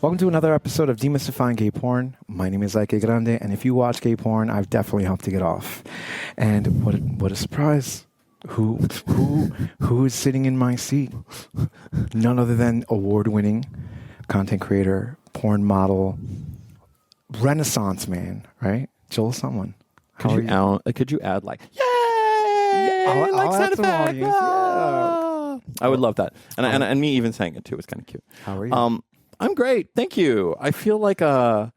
Welcome to another episode of Demystifying Gay Porn. My name is Ike Grande, and if you watch gay porn, I've definitely helped to get off. And what a surprise! Who is sitting in my seat? None other than award-winning content creator, porn model, Renaissance man, right? Joel Someone. Could you add like, yay! I'll sound add some effect, audience. ah! I would love that, and me even saying it too is kind of cute. How are you? I'm great, thank you. I feel like I'm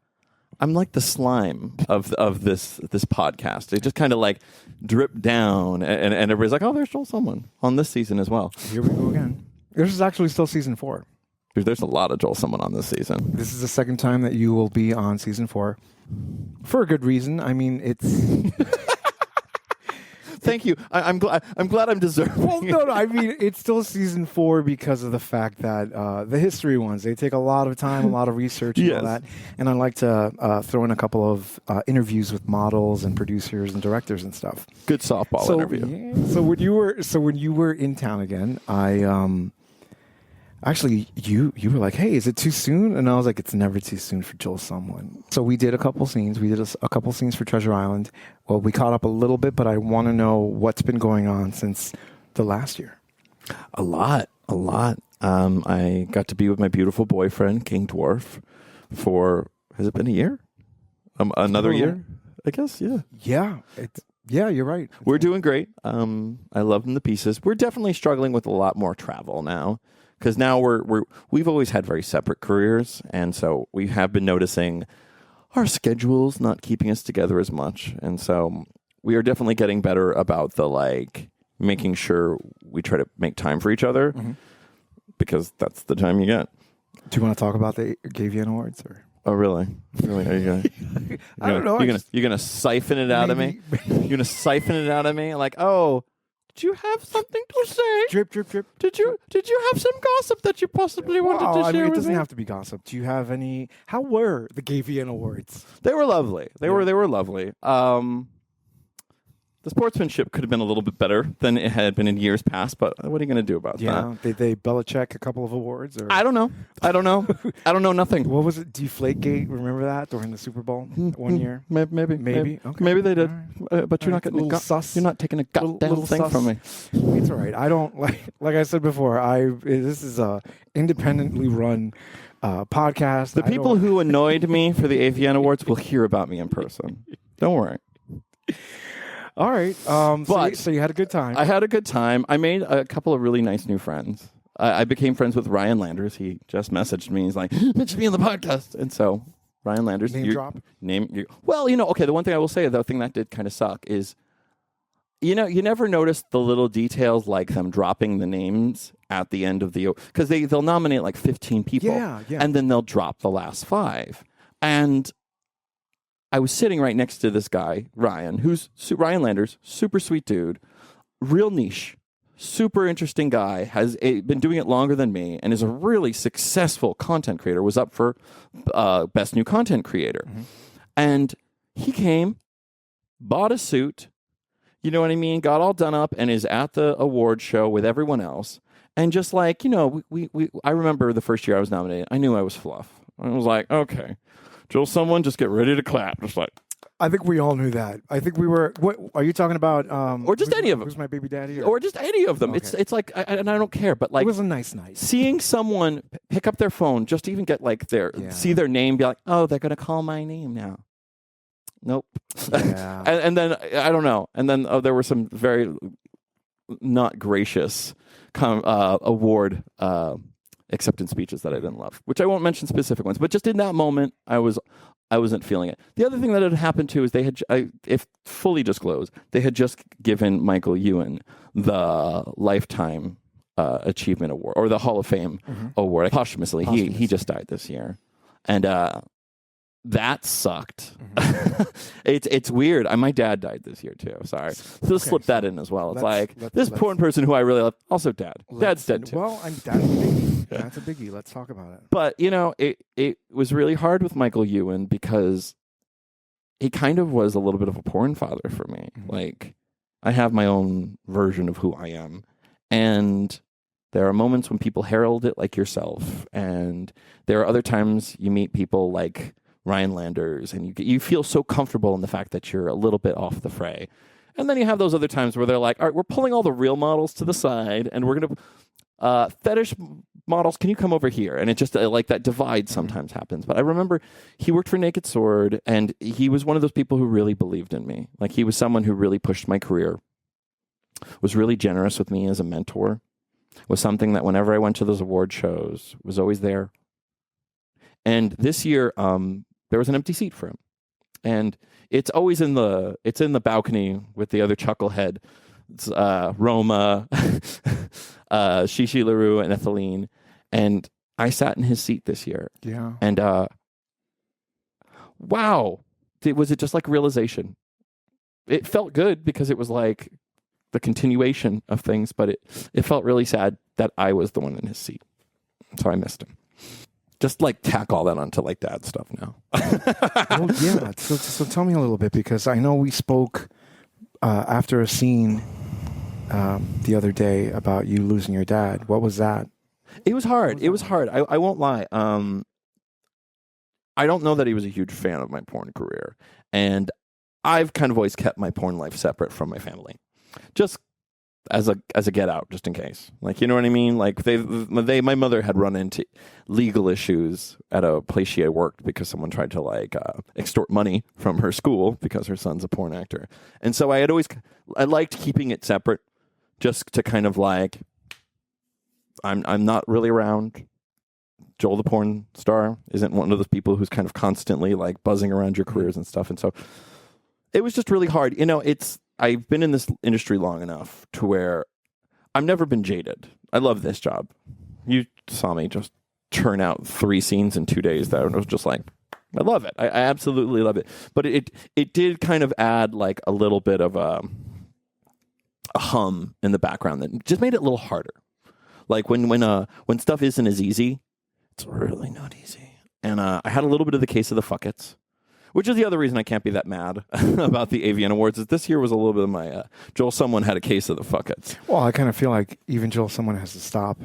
like the slime of this podcast. It just kind of like dripped down, and everybody's like, oh, there's Joel Someone on this season as well. Here we go again. This is actually still season 4. There's a lot of Joel Someone on this season. This is the second time that you will be on season 4. For a good reason. I mean, it's... Thank you. I'm glad I'm deserving. Well, no. I mean, it's still season 4 because of the fact that the history ones, they take a lot of time, a lot of research, and all that. And I like to throw in a couple of interviews with models and producers and directors and stuff. Good softball interview. Yeah, so when you were in town again, I actually you were like, hey, is it too soon? And I was like, it's never too soon for Joel Someone. So we did a couple scenes. We did a couple scenes for Treasure Island. Well, we caught up a little bit, but I want to know what's been going on since the last year. A lot. I got to be with my beautiful boyfriend, King Dwarf, for, has it been a year? Another year, I guess, yeah. Yeah, you're right. We're doing great. I love them to pieces. We're definitely struggling with a lot more travel now. Because now we've always had very separate careers, and so we have been noticing our schedules not keeping us together as much, and so we are definitely getting better about the making sure we try to make time for each other, because that's the time you get. Do you want to talk about the Gayvn Awards? Or? Oh, really? Really? Are you gonna? I don't know. You're gonna siphon it out of me. You're gonna siphon it out of me, like, oh. Did you have something to say? Drip, drip, drip. Did you have some gossip that you possibly wanted to share with me? It doesn't have to be gossip. Do you have any? How were the Gayvn Awards? They were lovely. They were lovely. The sportsmanship could have been a little bit better than it had been in years past, but what are you going to do about that? Yeah, did they Belichick a couple of awards? Or? I don't know. I don't know nothing. What was it? Deflategate? Remember that during the Super Bowl 1 year? Maybe. Okay. Maybe they did. Right. But you're not getting sus. You're not taking a goddamn thing sus. from me. It's all right. I don't like I said before. This is a independently run podcast. The people who annoyed me for the AVN Awards will hear about me in person. Don't worry. All right. So you had a good time. I had a good time. I made a couple of really nice new friends. I became friends with Ryan Landers. He just messaged me. He's like, mention me on the podcast. And so, Ryan Landers. Name drop? Well, okay, the one thing I will say, the thing that did kind of suck is, you never notice the little details like them dropping the names at the end of because they'll nominate like 15 people. Yeah. And then they'll drop the last 5. And I was sitting right next to this guy, Ryan Landers, super sweet dude, real niche, super interesting guy, has been doing it longer than me, and is a really successful content creator, was up for Best New Content Creator. And he came, bought a suit, you know what I mean, got all done up, and is at the award show with everyone else. And just like, I remember the first year I was nominated, I knew I was fluff. I was like, okay. Joel, someone just get ready to clap. Just like, I think we all knew that. I think we were. What are you talking about? Or just any of them. Who's my baby daddy? Or just any of them. Okay. It's like, and I don't care. But like, it was a nice night. Seeing someone pick up their phone, just to even get like see their name, be like, oh, they're gonna call my name now. Nope. Yeah. and then I don't know. And then there were some very not gracious award acceptance speeches that I didn't love, which I won't mention specific ones, but just in that moment, I wasn't feeling it. The other thing that had happened too is they had, if fully disclosed, they had just given Michael Ewan the Lifetime Achievement Award, or the Hall of Fame Award, posthumously. He just died this year, and that sucked. It's weird. My dad died this year too. Sorry, slip that in as well. It's like this porn person who I really love, also dad. Dad's dead too. Well, that's a biggie. That's a biggie. Let's talk about it. But it was really hard with Michael Ewan because he kind of was a little bit of a porn father for me. Like, I have my own version of who I am, and There are moments when people herald it like yourself, and there are other times you meet people like Ryan Landers, and you feel so comfortable in the fact that you're a little bit off the fray. And then you have those other times where they're like, all right, we're pulling all the real models to the side, and we're going to fetish models, can you come over here? And it just like that divide sometimes happens. But I remember he worked for Naked Sword, and he was one of those people who really believed in me. Like, he was someone who really pushed my career, was really generous with me as a mentor, was something that whenever I went to those award shows was always there. And this year, there was an empty seat for him. And it's always in the balcony with the other chucklehead. It's Roma, Shishi LaRue, and Etheline. And I sat in his seat this year. Yeah. And wow, was it just like realization? It felt good because it was like the continuation of things, but it felt really sad that I was the one in his seat. So I missed him. Just like tack all that onto like dad stuff now. Well, yeah. So tell me a little bit, because I know we spoke after a scene the other day about you losing your dad. What was that? It was hard. It was hard. I won't lie. I don't know that he was a huge fan of my porn career, and I've kind of always kept my porn life separate from my family, just as a get out, just in case. Like, you know what I mean? Like my mother had run into legal issues at a place she had worked because someone tried to like extort money from her school because her son's a porn actor, and so I liked keeping it separate, just to kind of like, I'm not really around. Joel the porn star isn't one of those people who's kind of constantly like buzzing around your careers and stuff, and so it was just really hard. You know, I've been in this industry long enough to where I've never been jaded. I love this job. You saw me just churn out 3 scenes in 2 days. That was just like, I love it. I absolutely love it. But it did kind of add like a little bit of a hum in the background that just made it a little harder. Like when stuff isn't as easy, it's really not easy. And I had a little bit of the case of the fuckets, which is the other reason I can't be that mad about the Gayvn Awards. Is this year was a little bit of my Joel someone had a case of the fuckets. Well, I kind of feel like even Joel someone has to stop.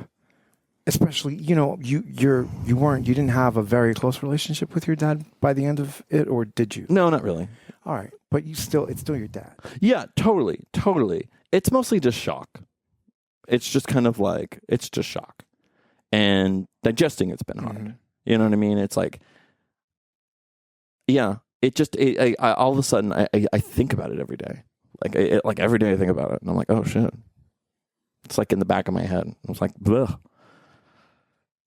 Especially, you know, you didn't have a very close relationship with your dad by the end of it, or did you? No, not really. All right, but it's still your dad. Yeah, totally. It's mostly just shock. It's just kind of like, it's just shock. And digesting it's been hard. Mm-hmm. You know what I mean? It's like, yeah, I all of a sudden I think about it every day. Like every day I think about it, and I'm like, oh shit. It's like in the back of my head. I was like, bleh.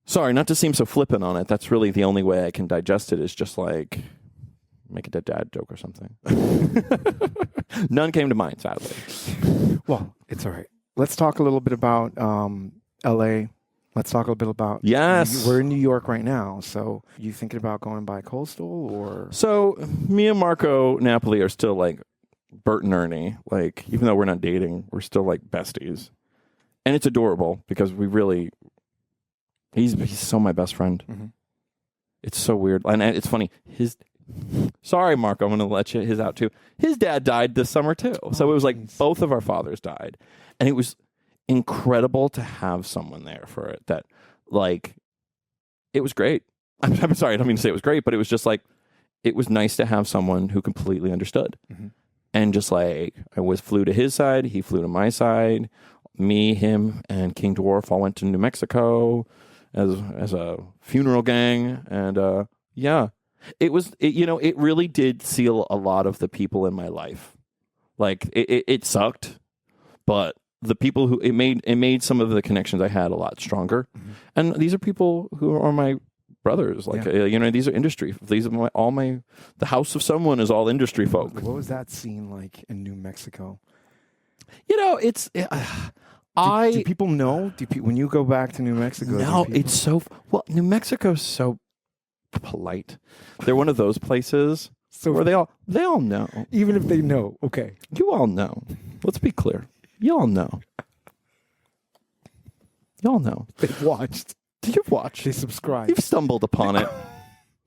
Sorry, not to seem so flippant on it. That's really the only way I can digest it, is just like make a dad joke or something. None came to mind, sadly. Well, it's all right. Let's talk a little bit about L.A. Let's talk a little bit about... Yes. We're in New York right now, so you thinking about going by Coastal, or... So, me and Marco Napoli are still like Bert and Ernie. Like, even though we're not dating, we're still like besties. And it's adorable because we really... He's so my best friend. Mm-hmm. It's so weird. And it's funny. Sorry, Marco, I'm going to let his out too. His dad died this summer too. So it was like both of our fathers died. And it was incredible to have someone there for it. That, like, it was great. I'm sorry, I don't mean to say it was great, but it was just like, it was nice to have someone who completely understood. Mm-hmm. And just like, flew to his side, he flew to my side. Me, him, and King Dwarf all went to New Mexico as a funeral gang. And yeah, it really did seal a lot of the people in my life. Like, it sucked, but the people who it made some of the connections I had a lot stronger. Mm-hmm. And these are people who are my brothers. Like, these are industry. These are the house of someone is all industry folk. What was that scene like in New Mexico? It's do people know? When you go back to New Mexico? No, it's so well. New Mexico's so polite. They're one of those places where they all know. Even if they know, okay. You all know. Let's be clear. You all know. Y'all know. They've watched. You've watched. They subscribe. You've stumbled upon it.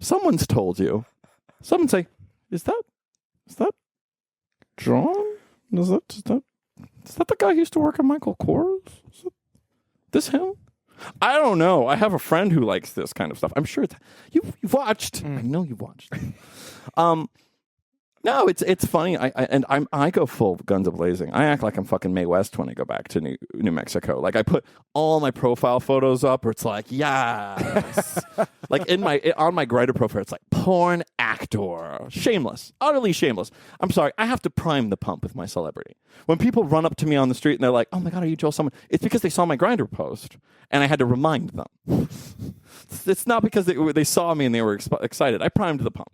Someone's told you. Someone say, is that John? Is that the guy who used to work at Michael Kors? This him? I don't know. I have a friend who likes this kind of stuff. I'm sure you've watched. I know you've watched. No, it's funny. I go full guns a-blazing. I act like I'm fucking Mae West when I go back to New Mexico. Like I put all my profile photos up, where it's like, yes, like on my Grindr profile, it's like porn actor, shameless, utterly shameless. I'm sorry, I have to prime the pump with my celebrity. When people run up to me on the street and they're like, "Oh my god, are you Joel Someone?" It's because they saw my Grindr post, and I had to remind them. It's not because they saw me and they were excited. I primed the pump.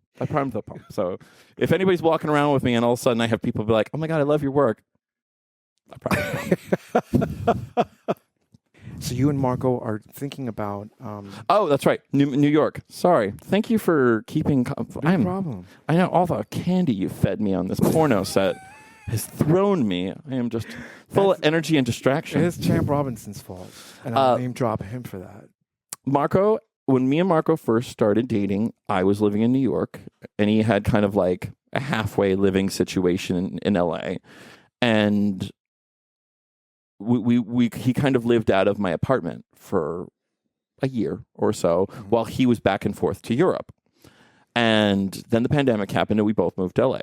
So if anybody's walking around with me and all of a sudden I have people be like, "Oh my god, I love your work," I primed the pump. So you and Marco are thinking about... Oh, that's right. New York. Sorry. Thank you for keeping... No problem. I know all the candy you fed me on this porno set has thrown me. I am just full of energy and distraction. It is Champ Robinson's fault. And I'll name drop him for that. Marco, when me and Marco first started dating, I was living in New York, and he had kind of like a halfway living situation in LA. And he kind of lived out of my apartment for a year or so while he was back and forth to Europe. And then the pandemic happened and we both moved to LA.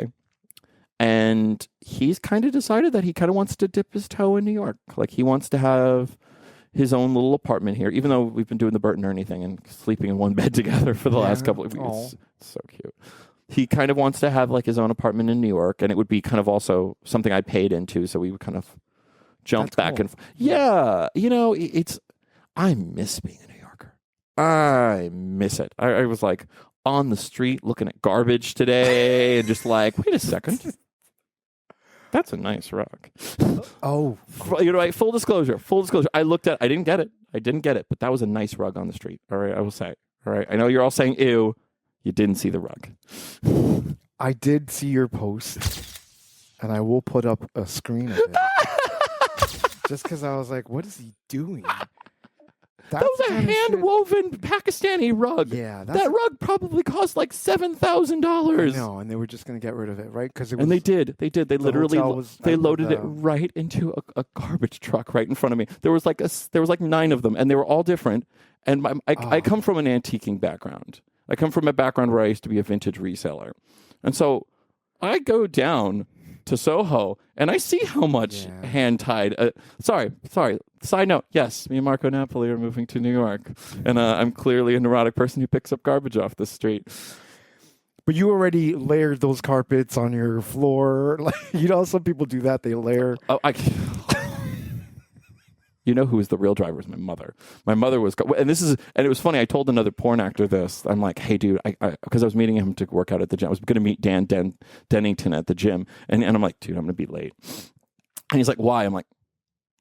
And he's kind of decided that he kind of wants to dip his toe in New York. Like he wants to have his own little apartment here, even though we've been doing the Burton Ernie thing and sleeping in one bed together for the last couple of weeks. It's so cute. He kind of wants to have like his own apartment in New York, and it would be kind of also something I paid into, so we would kind of jump back and I miss being a New Yorker. I miss it. I was like on the street looking at garbage today and just like, wait a second. That's a nice rug. Oh. Full disclosure. I didn't get it, but that was a nice rug on the street. All right, I will say. All right, I know you're all saying, ew, you didn't see the rug. I did see your post, and I will put up a screen of it. Just because I was like, what is he doing? That was a hand-woven Pakistani rug. Yeah. That rug probably cost like $7,000. No, and they were just going to get rid of it, right? And they did. They literally loaded it right into a garbage truck right in front of me. There was like 9 of them, and they were all different. And I come from an antiquing background. I come from a background where I used to be a vintage reseller. And so I go down to Soho, and I see how much hand-tied... Sorry. Side note, yes, me and Marco Napoli are moving to New York, and I'm clearly a neurotic person who picks up garbage off the street. But you already layered those carpets on your floor. Like, some people do that. They layer... Oh, You know who was the real driver? Was my mother. My mother was, and it was funny. I told another porn actor this. I'm like, hey, dude, because I was meeting him to work out at the gym. I was going to meet Dan Dennington at the gym, and I'm like, dude, I'm going to be late. And he's like, why? I'm like,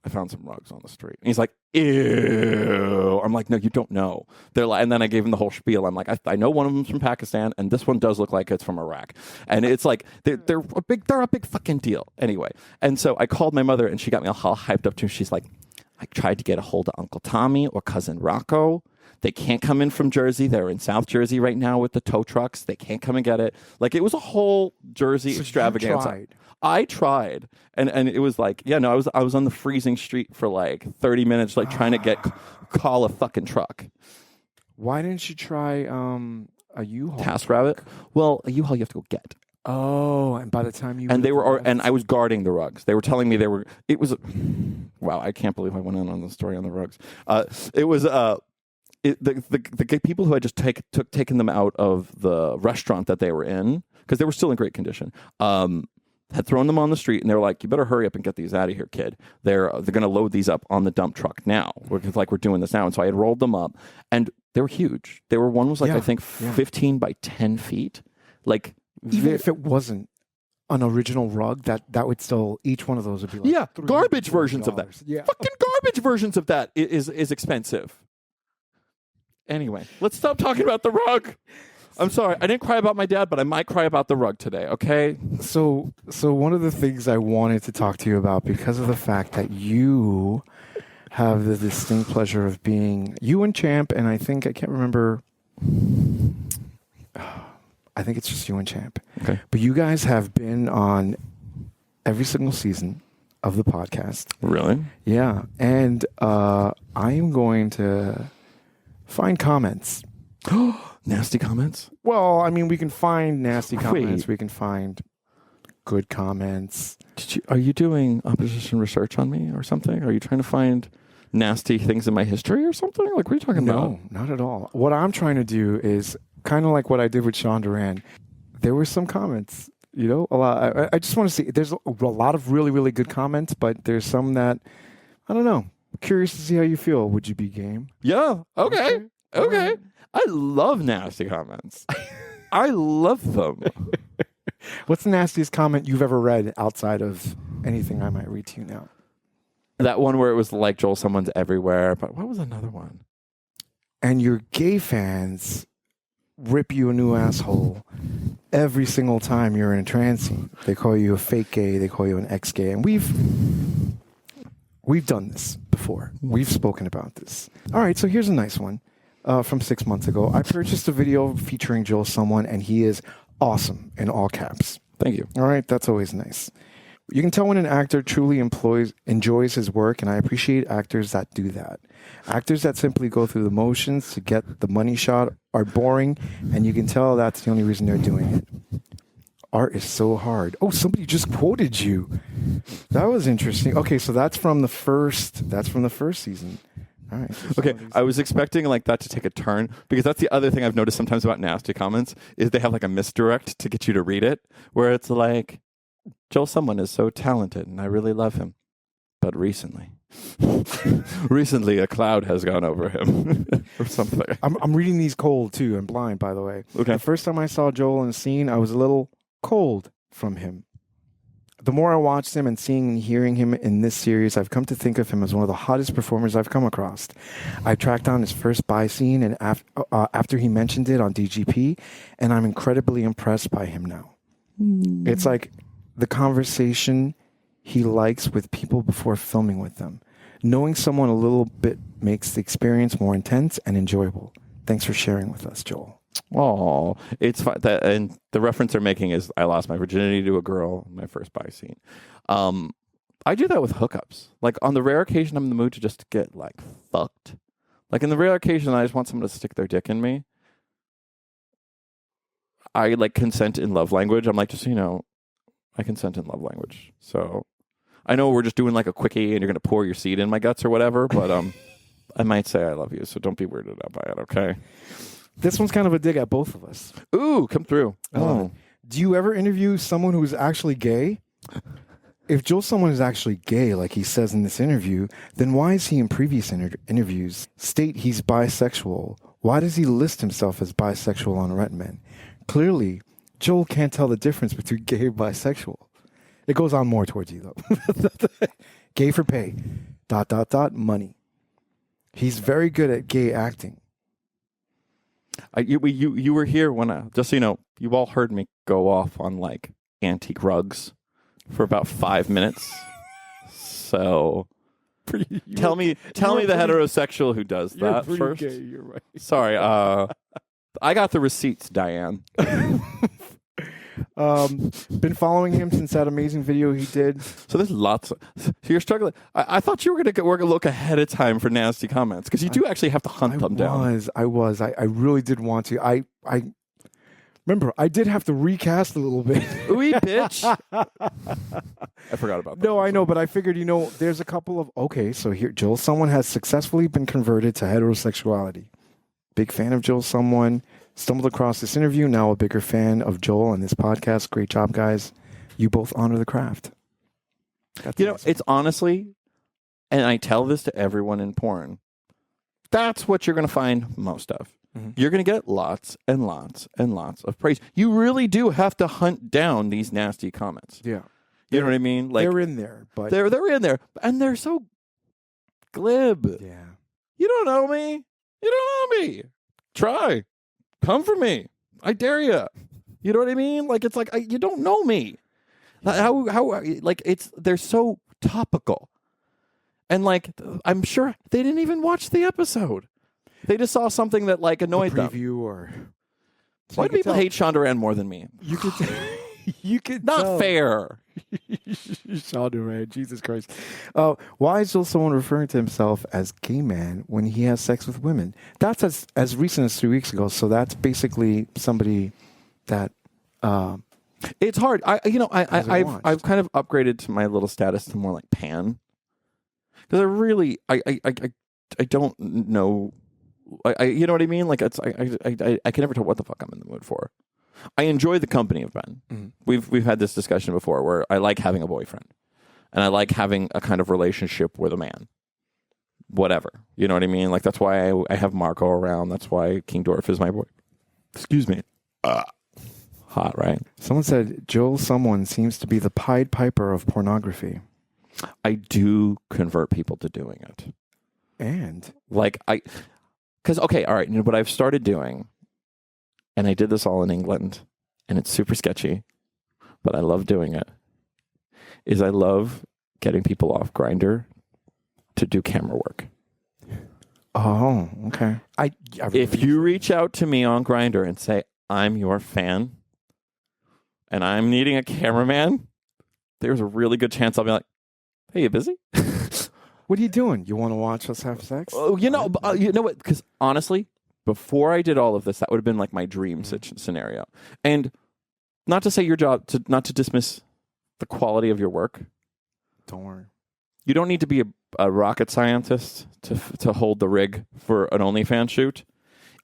I found some rugs on the street. And he's like, ew. I'm like, no, you don't know. They're like, and then I gave him the whole spiel. I'm like, I know one of them's from Pakistan, and this one does look like it's from Iraq. And it's like they're a big fucking deal. Anyway, and so I called my mother, and she got me all hyped up too. She's like, I tried to get a hold of Uncle Tommy or Cousin Rocco. They can't come in from Jersey. They're in South Jersey right now with the tow trucks. They can't come and get it. Like, it was a whole Jersey extravaganza. I tried. And it was like, I was on the freezing street for like 30 minutes, like trying to call a fucking truck. Why didn't you try a U-Haul? TaskRabbit? Well, a U-Haul you have to go get. Oh, and by the time you... And I was guarding the rugs. They were telling me wow, I can't believe I went in on the story on the rugs. It was... The people who had just taken them out of the restaurant that they were in, because they were still in great condition, had thrown them on the street, and they were like, "You better hurry up and get these out of here, kid. They're going to load these up on the dump truck now. We're doing this now." And so I had rolled them up, and they were huge. One was I think 15 by 10 feet. Like, even if it wasn't an original rug, that would still, each one of those would be like garbage versions of that. Yeah, fucking garbage versions of that is expensive. Anyway, let's stop talking about the rug. I'm sorry. I didn't cry about my dad, but I might cry about the rug today, okay? So one of the things I wanted to talk to you about, because of the fact that you have the distinct pleasure of being, you and Champ, and I can't remember, I think it's just you and Champ. Okay. But you guys have been on every single season of the podcast. Really? Yeah. And I am going to find comments. Nasty comments? Well, I mean, we can find nasty comments. Wait. We can find good comments. Are you doing opposition research on me or something? Are you trying to find nasty things in my history or something? Like, what are you talking about? No, not at all. What I'm trying to do is kind of like what I did with Sean Duran. There were some comments, you know, a lot. I just want to see. There's a lot of really, really good comments, but there's some that I don't know. Curious to see how you feel. Would you be game? Yeah. Okay. Okay. I love nasty comments. I love them. What's the nastiest comment you've ever read outside of anything I might read to you now? That one where it was like, Joel, someone's everywhere. But what was another one? And your gay fans rip you a new asshole every single time you're in a trans scene. They call you a fake gay. They call you an ex-gay. And we've done this before. We've spoken about this. All right, so here's a nice one from 6 months ago. I purchased a video featuring Joel Someone, and he is awesome in all caps. Thank you. All right, that's always nice. You can tell when an actor truly enjoys his work, and I appreciate actors that do that. Actors that simply go through the motions to get the money shot are boring, and you can tell that's the only reason they're doing it. Art is so hard. Oh, somebody just quoted you. That was interesting. Okay, so that's from the first season. All right. So Okay, I was expecting like that to take a turn because that's the other thing I've noticed sometimes about nasty comments is they have like a misdirect to get you to read it, where it's like, Joel Someone is so talented and I really love him, but recently a cloud has gone over him or something. I'm reading these cold too. I'm blind, by the way. Okay. The first time I saw Joel in a scene, I was a little cold from him. The more I watched him and seeing and hearing him in this series, I've come to think of him as one of the hottest performers I've come across. I tracked down his first bi scene and after he mentioned it on DGP, and I'm incredibly impressed by him now. It's like the conversation he likes with people before filming with them. Knowing someone a little bit makes the experience more intense and enjoyable. Thanks for sharing with us, Joel. Oh, it's fine. And the reference they're making is I lost my virginity to a girl in my first bi scene. I do that with hookups. Like on the rare occasion I'm in the mood to just get like fucked. Like in the rare occasion I just want someone to stick their dick in me. I like consent in love language. I'm like, just so you know, I consent in love language. So I know we're just doing like a quickie and you're going to pour your seed in my guts or whatever, but I might say I love you. So don't be weirded out by it, okay? This one's kind of a dig at both of us. Ooh, come through. Oh. Do you ever interview someone who's actually gay? If Joel Someone is actually gay, like he says in this interview, then why is he in previous interviews state he's bisexual? Why does he list himself as bisexual on Redman? Clearly, Joel can't tell the difference between gay and bisexual. It goes on more towards you, though. Gay for pay. ... Money. He's very good at gay acting. You were here when just so you know, you all heard me go off on like antique rugs for about 5 minutes. So tell me the heterosexual who does that first. Gay, you're right. Sorry, I got the receipts, Diane. Been following him since that amazing video he did. So there's lots of... So you're struggling. I thought you were going to look ahead of time for nasty comments because you do actually have to hunt them down. I really did want to. I remember, I did have to recast a little bit. Ooh, bitch. I forgot about that. No, I know, but I figured, there's a couple of... Okay, so here, Joel Someone has successfully been converted to heterosexuality. Big fan of Joel Someone. Stumbled across this interview, now a bigger fan of Joel and this podcast. Great job, guys. You both honor the craft. It's honestly, and I tell this to everyone in porn, that's what you're going to find most of. Mm-hmm. You're going to get lots and lots and lots of praise. You really do have to hunt down these nasty comments. Yeah. You know what I mean? Like they're in there, but... They're in there, and they're so glib. Yeah. You don't know me. You don't know me. Try. Come for me. I dare you. You know what I mean? Like, it's like, you don't know me. How, like, they're so topical. And, like, I'm sure they didn't even watch the episode. They just saw something that, like, annoyed them. Preview or... Why do people hate Sean Duran more than me? You could... You could Not tell. fair. Sean Duran, Jesus Christ. Why is still someone referring to himself as gay man when he has sex with women? That's as recent as 3 weeks ago. So that's basically somebody that It's hard. I've watched. kind of upgraded to my little status to more like pan, because I don't know. You know what I mean? Like I can never tell what the fuck I'm in the mood for. I enjoy the company of Ben. Mhm. We've had this discussion before where I like having a boyfriend, and I like having a kind of relationship with a man. Whatever, you know what I mean? Like that's why I have Marco around. That's why King Dorf is my boy. Excuse me. Hot, right? Someone said Joel someone seems to be the Pied Piper of pornography. I do convert people to doing it. And Like because okay, all right, you know what I've started doing, and I did this all in England, and it's super sketchy, but I love doing it, is I love getting people off Grindr to do camera work. oh, okay. I If you reach out to me on Grindr and say, I'm your fan, and I'm needing a cameraman, there's a really good chance I'll be like, hey, you busy? what are you doing? You want to watch us have sex? Oh, you know what? Because honestly, before I did all of this, that would have been like my dream scenario. And not to say your job, not to dismiss the quality of your work. Don't worry. You don't need to be a rocket scientist to hold the rig for an OnlyFans shoot.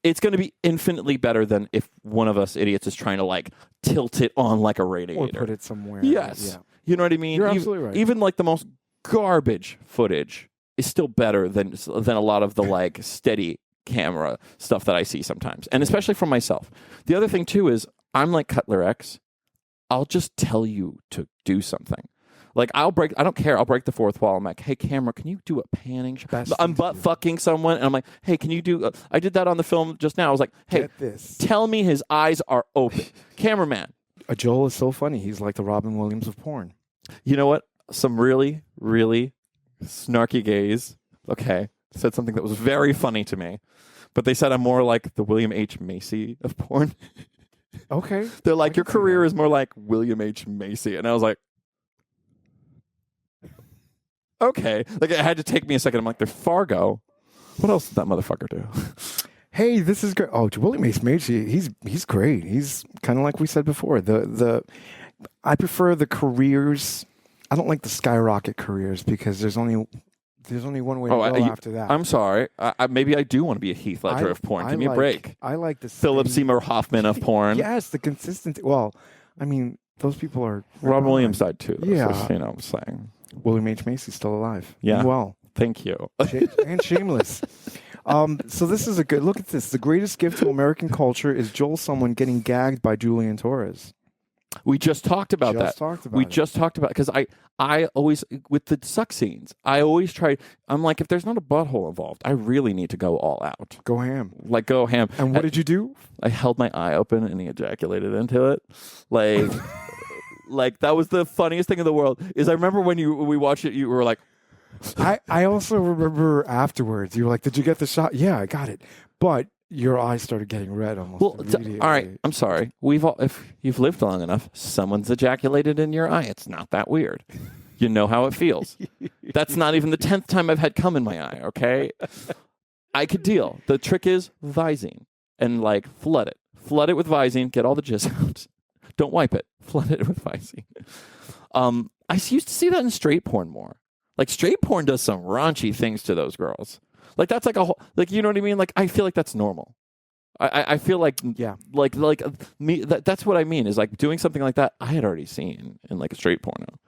It's going to be infinitely better than if one of us idiots is trying to like tilt it on like a radiator. Or put it somewhere. Yes. Yeah. You know what I mean? You're absolutely right. Even like the most garbage footage is still better than a lot of the like steady camera stuff that I see sometimes. And especially from myself. The other thing too is I'm like Cutler X. I'll just tell you to do something. Like I don't care. I'll break the fourth wall. I'm like, hey, camera, can you do a panning shot? I'm butt fucking someone, and I'm like, hey, can you do? I did that on the film just now. I was like, hey, Get this. tell me his eyes are open, cameraman. Joel is so funny. He's like the Robin Williams of porn. You know what? Some really, really snarky gays. Okay, said something that was very funny to me, but they said I'm more like the William H. Macy of porn. Okay. They're like, your career is more like William H. Macy, and I was like. Okay. Like, it had to take me a second. I'm like, there's Fargo. What else did that motherfucker do? Hey, this is great. Oh, William H. Macy, he's great. He's kind of like we said before. I prefer the careers. I don't like the skyrocket careers because there's only one way to go after that. I'm sorry. Maybe I do want to be a Heath Ledger of porn. Give me a break. I like the Philip Seymour Hoffman of porn. Yes, the consistency. Well, I mean, those people are. Robin Williams died too. Though, Yeah. So, I'm saying. William H. Macy's still alive. Yeah. Well, thank you. And shameless. So this is a good look at this. The greatest gift to American culture is Joel someone getting gagged by Julian Torres. We just talked about that. Just talked about because I always with the suck scenes. I always try. I'm like, if there's not a butthole involved, I really need to go all out. Go ham. Like go ham. And what did you do? I held my eye open and he ejaculated into it. Like. Like that was the funniest thing in the world. Is I remember when we watched it, you were like, I also remember afterwards. You were like, "Did you get the shot?" Yeah, I got it. But your eyes started getting red almost. Well, all right. I'm sorry. If you've lived long enough, someone's ejaculated in your eye. It's not that weird. You know how it feels. That's not even the 10th time I've had cum in my eye. Okay, I could deal. The trick is Visine and like flood it with Visine. Get all the jizz out. Don't wipe it. Flood it with Visine. I used to see that in straight porn more. Like straight porn does some raunchy things to those girls. Like that's like a whole, like you know what I mean? Like I feel like that's normal. I feel like yeah, like me. That's what I mean is like doing something like that. I had already seen in like a straight porno,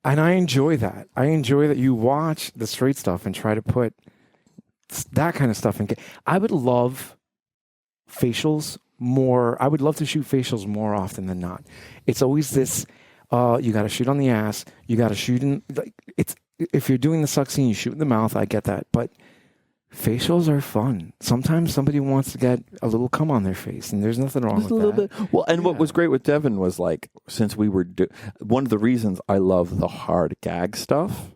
and I enjoy that. I enjoy that you watch the straight stuff and try to put that kind of stuff in. I would love facials more. I would love to shoot facials more often than not. It's always this. You got to shoot on the ass. You got to shoot in. Like it's if you're doing the suck scene, you shoot in the mouth. I get that, but facials are fun. Sometimes somebody wants to get a little cum on their face, and there's nothing wrong with that. A little bit. Well, and what was great with Devin was like, since we were one of the reasons I love the hard gag stuff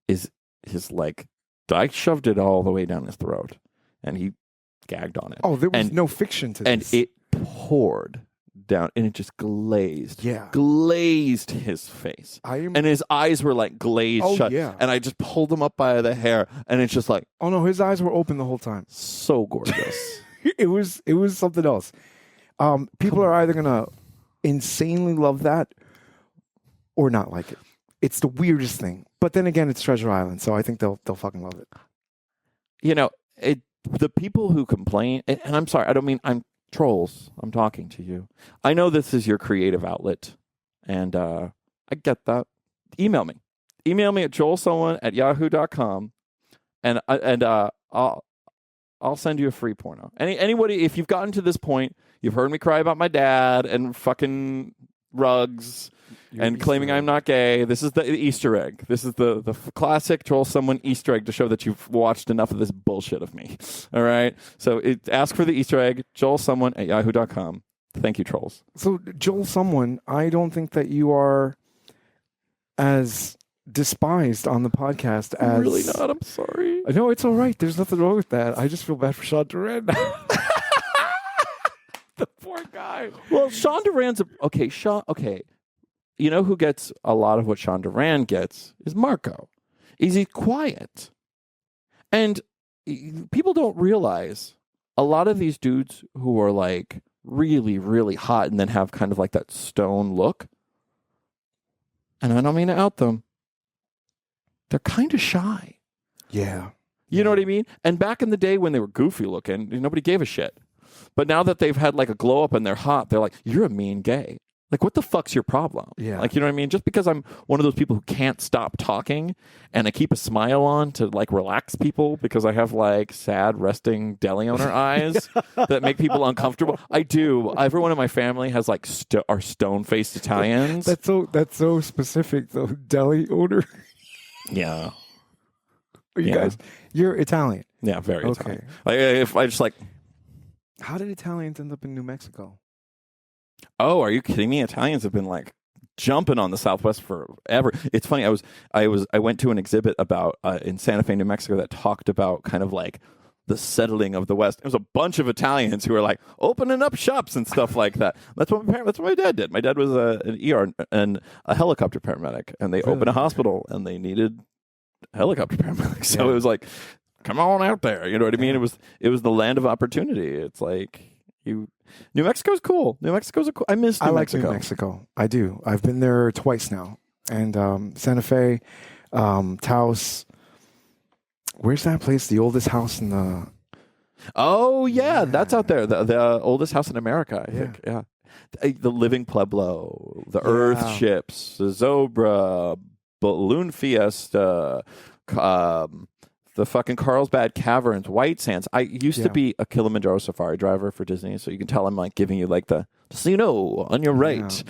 is his like I shoved it all the way down his throat, and he gagged on it. Oh, there was no fiction to this, and it poured down, and it just glazed. Yeah. Glazed his face. And his eyes were like glazed shut. Yeah. And I just pulled him up by the hair, and it's just like, oh no, his eyes were open the whole time. so gorgeous. It was something else. People are either gonna insanely love that or not like it. It's the weirdest thing. But then again, it's Treasure Island, so I think they'll fucking love it. You know, the people who complain, and I'm sorry, I don't mean I'm trolls. I'm talking to you. I know this is your creative outlet, and I get that. Email me. Email me at joelsomeone@yahoo.com, and I'll send you a free porno. Anybody, if you've gotten to this point, you've heard me cry about my dad and fucking rugs and claiming I'm not gay. This is the Easter egg. This is the classic Joel Someone Easter egg to show that you've watched enough of this bullshit of me. All right? So ask for the Easter egg, joelsomeone@yahoo.com. Thank you, trolls. So, Joel Someone, I don't think that you are as despised on the podcast as... I'm really not. I'm sorry. No, it's all right. There's nothing wrong with that. I just feel bad for Sean Duran. The poor guy. Well, Sean Duran's... Okay. You know who gets a lot of what Sean Duran gets is Marco. He's quiet. And people don't realize a lot of these dudes who are like really, really hot and then have kind of like that stone look, and I don't mean to out them, they're kind of shy. Yeah. You know what I mean? And back in the day when they were goofy looking, nobody gave a shit. But now that they've had like a glow up and they're hot, they're like, you're a mean gay. Like, what the fuck's your problem? Yeah. Like, you know what I mean? Just because I'm one of those people who can't stop talking and I keep a smile on to, like, relax people because I have, like, sad, resting deli owner eyes that make people uncomfortable. I do. Everyone in my family has, like, are stone-faced Italians. That's so specific, though. Deli owner. Yeah. Are you guys? You're Italian. Yeah, very Okay. Italian. Like, if I just, like... How did Italians end up in New Mexico? Oh, are you kidding me? Italians have been like jumping on the Southwest forever. It's funny. I went to an exhibit about in Santa Fe, New Mexico, that talked about kind of like the settling of the West. It was a bunch of Italians who were like opening up shops and stuff like that. That's what my dad did. My dad was an ER and a helicopter paramedic, and they opened a hospital and they needed helicopter paramedics. So it was like, come on out there. You know what I mean? It was the land of opportunity. It's like New Mexico's cool. New Mexico's cool. I miss New Mexico. New Mexico. I do. I've been there twice now. And Santa Fe, Taos. Where's that place? The oldest house in the... Oh, yeah. That's out there. The oldest house in America, I think. Yeah. The Living Pueblo, the Earth Ships, the Zobra, Balloon Fiesta, the fucking Carlsbad Caverns, White Sands. I used to be a Kilimanjaro safari driver for Disney, so you can tell I'm like giving you like the casino on your right.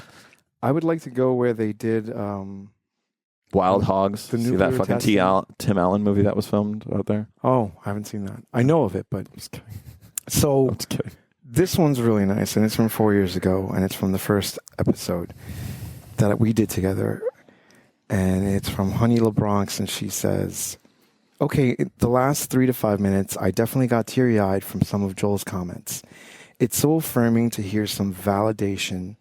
I would like to go where they did Wild Hogs. The See that fucking Tim Allen movie that was filmed out there? Oh, I haven't seen that. I know of it, but just kidding. So this one's really nice, and it's from 4 years ago, and it's from the first episode that we did together, and it's from Honey LeBronx, and she says, okay, the last 3 to 5 minutes, I definitely got teary-eyed from some of Joel's comments. It's so affirming to hear some validation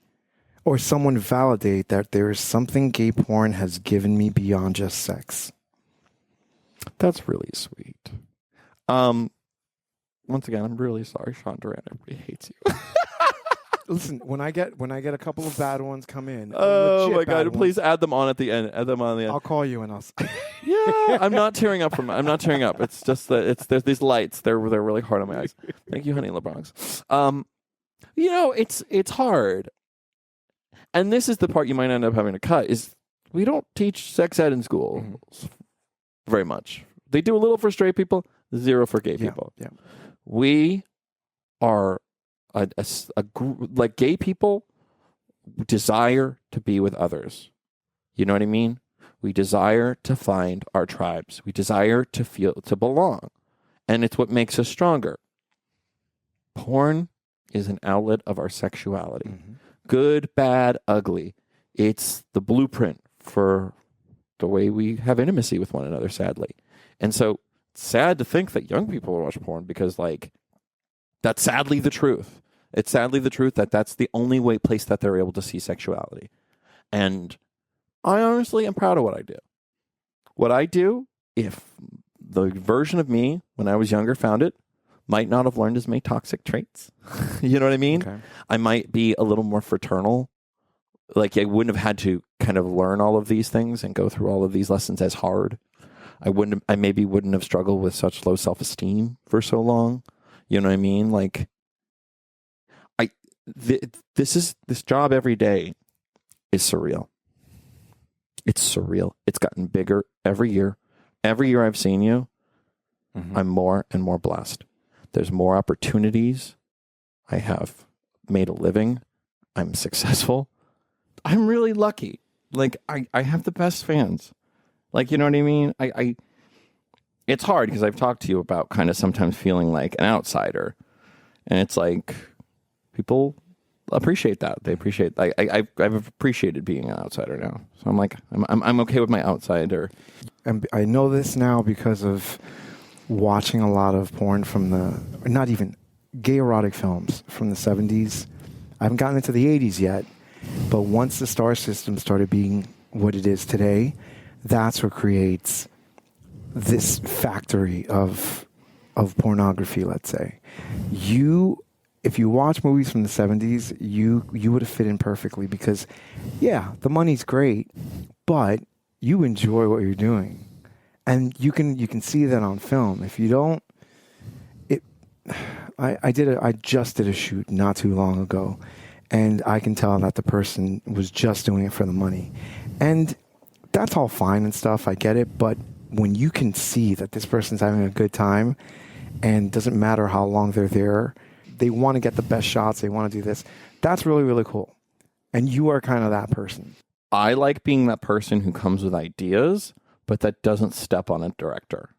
or someone validate that there is something gay porn has given me beyond just sex. That's really sweet. Once again, I'm really sorry, Sean Duran. Everybody hates you. Listen, when I get a couple of bad ones come in. Oh my God! Please add them on at the end. Add them on the end. I'll call you and I'll. Yeah, I'm not tearing up I'm not tearing up. It's just that there's these lights. They're really hard on my eyes. Thank you, Honey LeBronx. You know, it's hard, and this is the part you might end up having to cut. Is we don't teach sex ed in school very much. They do a little for straight people, zero for gay people. Yeah. We are like gay people desire to be with others. You know what I mean? We desire to find our tribes. We desire to feel to belong. And it's what makes us stronger. Porn is an outlet of our sexuality. Good, bad, ugly. It's the blueprint for the way we have intimacy with one another, sadly. And so it's sad to think that young people watch porn because, like, that's sadly the truth. It's sadly the truth that that's the only place that they're able to see sexuality. And I honestly am proud of what I do. What I do, if the version of me when I was younger found it, might not have learned as many toxic traits. You know what I mean? Okay. I might be a little more fraternal. Like, I wouldn't have had to kind of learn all of these things and go through all of these lessons as hard. I maybe wouldn't have struggled with such low self-esteem for so long. You know what I mean? Like, this job every day is surreal. It's surreal. It's gotten bigger every year. Every year I've seen you, I'm more and more blessed. There's more opportunities. I have made a living. I'm successful. I'm really lucky. Like, I have the best fans. Like, you know what I mean? It's hard because I've talked to you about kind of sometimes feeling like an outsider. And it's like, people appreciate that. They appreciate, I've appreciated being an outsider now. So I'm like, I'm okay with my outsider. And I know this now because of watching a lot of porn from not even gay erotic films from the 70s. I haven't gotten into the 80s yet, but once the star system started being what it is today, that's what creates this factory of pornography, let's say. If you watch movies from the 70s, you would have fit in perfectly because, yeah, the money's great, but you enjoy what you're doing. And you can see that on film. If you don't, I just did a shoot not too long ago, and I can tell that the person was just doing it for the money. And that's all fine and stuff, I get it, but when you can see that this person's having a good time and doesn't matter how long they're there, they want to get the best shots, they want to do this, that's really, really cool. And you are kind of that person. I like being that person who comes with ideas, but that doesn't step on a director.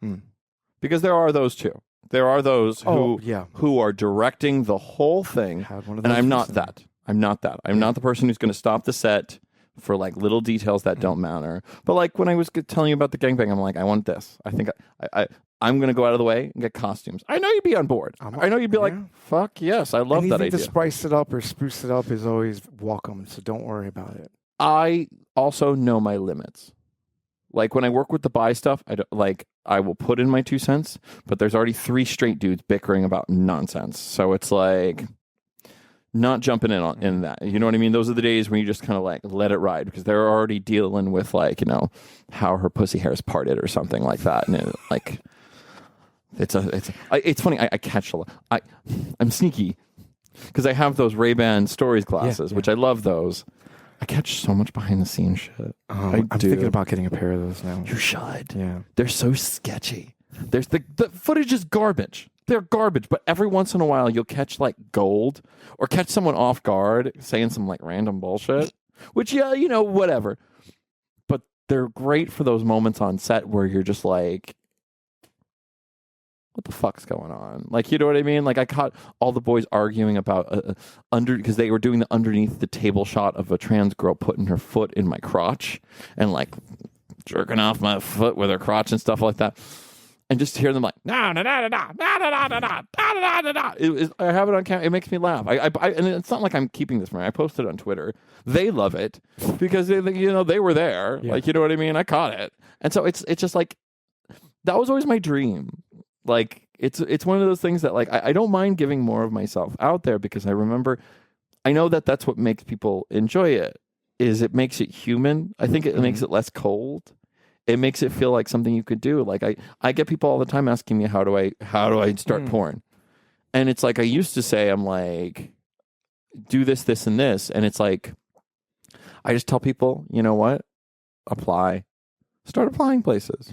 Because there are those too. There are those who are directing the whole thing, and I'm not that. I'm not the person who's going to stop the set for like little details that don't matter. But like when I was telling you about the gangbang, I'm like, I want this. I think I'm going to go out of the way and get costumes. I know you'd be on board. I know you'd be like, fuck yes, I love that idea. To spice it up or spruce it up is always welcome, so don't worry about it. I also know my limits. Like when I work with the buy stuff, I will put in my 2 cents, but there's already 3 straight dudes bickering about nonsense. So it's like not jumping in that. You know what I mean? Those are the days when you just kind of like let it ride because they're already dealing with like, you know, how her pussy hair is parted or something like that. And it's funny. I catch a lot. I'm sneaky because I have those Ray-Ban Stories glasses, which I love those. I catch so much behind the scenes shit. I'm thinking about getting a pair of those now. You should. Yeah. They're so sketchy. There's the footage is garbage. They're garbage, but every once in a while you'll catch like gold or catch someone off guard saying some like random bullshit, which, yeah, you know, whatever. But they're great for those moments on set where you're just like, what the fuck's going on? Like, you know what I mean? Like, I caught all the boys arguing about because they were doing the underneath the table shot of a trans girl putting her foot in my crotch and like jerking off my foot with her crotch and stuff like that. And just to hear them like, no, no, no, no, no, no, no, no, no, no, no, no. I have it on camera. It makes me laugh. And it's not like I'm keeping this from me. I posted it on Twitter. They love it because they were there. Yeah. Like, you know what I mean? I caught it. And so it's just like, that was always my dream. Like, it's one of those things that like, I don't mind giving more of myself out there because I know that that's what makes people enjoy it, is it makes it human. I think it makes it less cold. It makes it feel like something you could do. Like I get people all the time asking me, how do I start porn? And it's like, I used to say, I'm like, do this, this, and this. And it's like, I just tell people, you know what? Start applying places.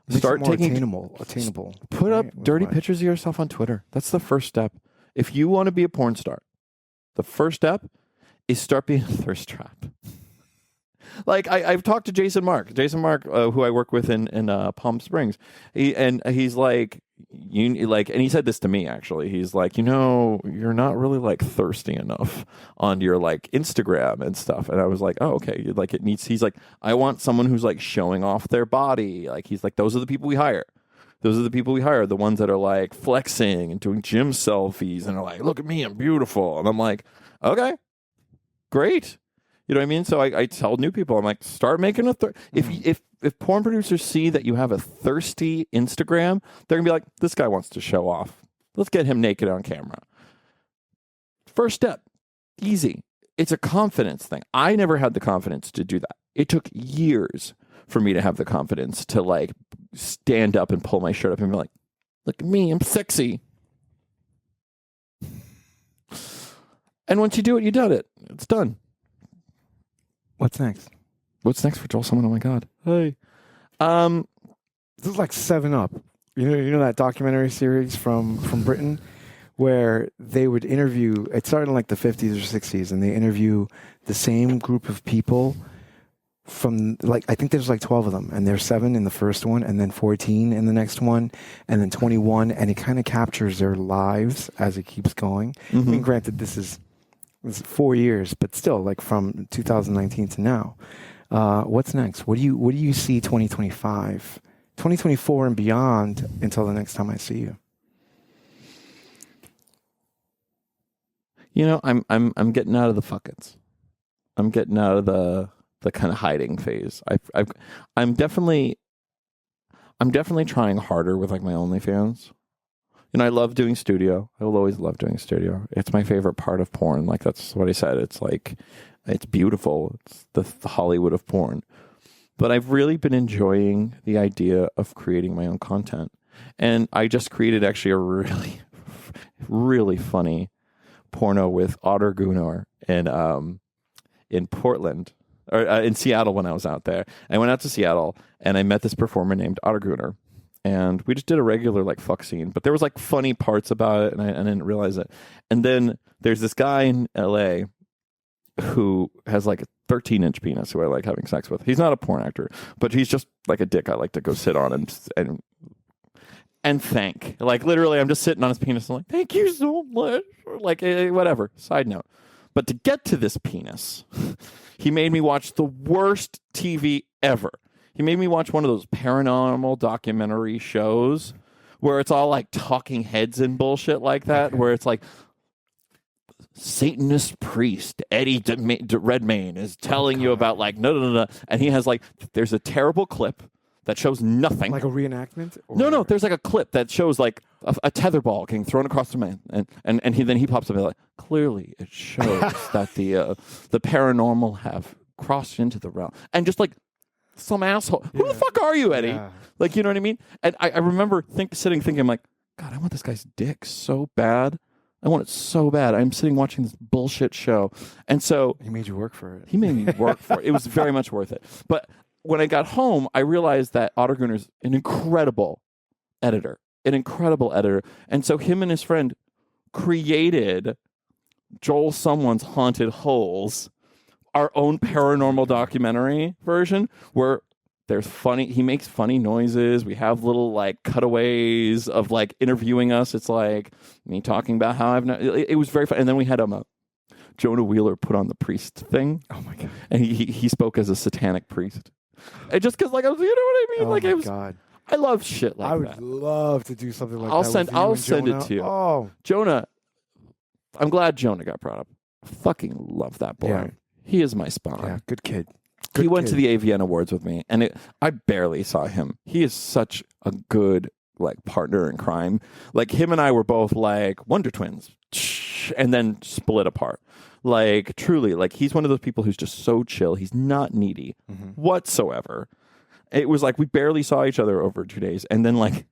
Start taking attainable. Put up dirty pictures of yourself on Twitter. That's the first step. If you want to be a porn star, the first step is start being a thirst trap. Like I've talked to Jason Mark, who I work with in Palm Springs. He's like, and he said this to me actually. He's like, you're not really like thirsty enough on your like Instagram and stuff. And I was like, oh, okay. Like he's like, I want someone who's like showing off their body. Like he's like, those are the people we hire. Those are the people we hire, the ones that are like flexing and doing gym selfies and are like, look at me, I'm beautiful. And I'm like, okay, great. You know what I mean? So I tell new people, I'm like, start making if porn producers see that you have a thirsty Instagram, they're gonna be like, this guy wants to show off. Let's get him naked on camera. First step, easy. It's a confidence thing. I never had the confidence to do that. It took years for me to have the confidence to like stand up and pull my shirt up and be like, look at me, I'm sexy. And once you do it, you done it. It's done. What's next? What's next for Joel Simon? Oh my God. Hey. This is like 7 Up. You know that documentary series from Britain where they would interview, it started in like the 50s or 60s, and they interview the same group of people from like, I think there's like 12 of them, and there's 7 in the first one, and then 14 in the next one, and then 21, and it kind of captures their lives as it keeps going. I mean, granted, this is 4 years, but still, like from 2019 to now. What's next? What do you see 2025, 2024 and beyond until the next time I see you? You know, I'm getting out of the fuckets. I'm getting out of the kind of hiding phase. I'm definitely trying harder with like my OnlyFans. You know, I love doing studio. I will always love doing studio. It's my favorite part of porn. Like, that's what I said. It's like, it's beautiful. It's the Hollywood of porn. But I've really been enjoying the idea of creating my own content. And I just created actually a really, really funny porno with Otter Gunnar in Portland, or in Seattle when I was out there. I went out to Seattle and I met this performer named Otter Gunnar. And we just did a regular like fuck scene, but there was like funny parts about it, and I didn't realize it. And then there's this guy in LA who has like a 13-inch penis who I like having sex with. He's not a porn actor, but he's just like a dick I like to go sit on and thank. Like literally, I'm just sitting on his penis and I'm like, thank you so much. Or like whatever. Side note. But to get to this penis, he made me watch the worst TV ever. He made me watch one of those paranormal documentary shows where it's all like talking heads and bullshit like that, where it's like Satanist priest Eddie Redmayne is telling you about like no, and he has like, there's a terrible clip that shows nothing, like a reenactment. Or... No, there's like a clip that shows like a tetherball getting thrown across the man, and he pops up and like, clearly it shows that the paranormal have crossed into the realm, and just like. Some asshole. Who the fuck are you, Eddie? Yeah. Like, you know what I mean? And I remember thinking, like, God, I want this guy's dick so bad. I want it so bad. I'm sitting watching this bullshit show. And so... He made you work for it. He made me work for it. It was very much worth it. But when I got home, I realized that Otter Gunnar's an incredible editor. And so him and his friend created Joel Someone's Haunted Holes, our own paranormal documentary version where there's he makes funny noises. We have little like cutaways of like interviewing us. It's like me talking about how it was very fun. And then we had Jonah Wheeler put on the priest thing. Oh my God. And he spoke as a satanic priest. And just cause like, you know what I mean? Oh like my God. I love shit like that. I would love to do something like that. I'll send it to you. Oh, Jonah, I'm glad Jonah got brought up. I fucking love that boy. Yeah. He is my spawn. Yeah, good kid. He went to the AVN Awards with me, and I barely saw him. He is such a good like partner in crime. Like him and I were both like Wonder Twins, and then split apart. Like truly, like he's one of those people who's just so chill. He's not needy whatsoever. It was like we barely saw each other over 2 days, and then like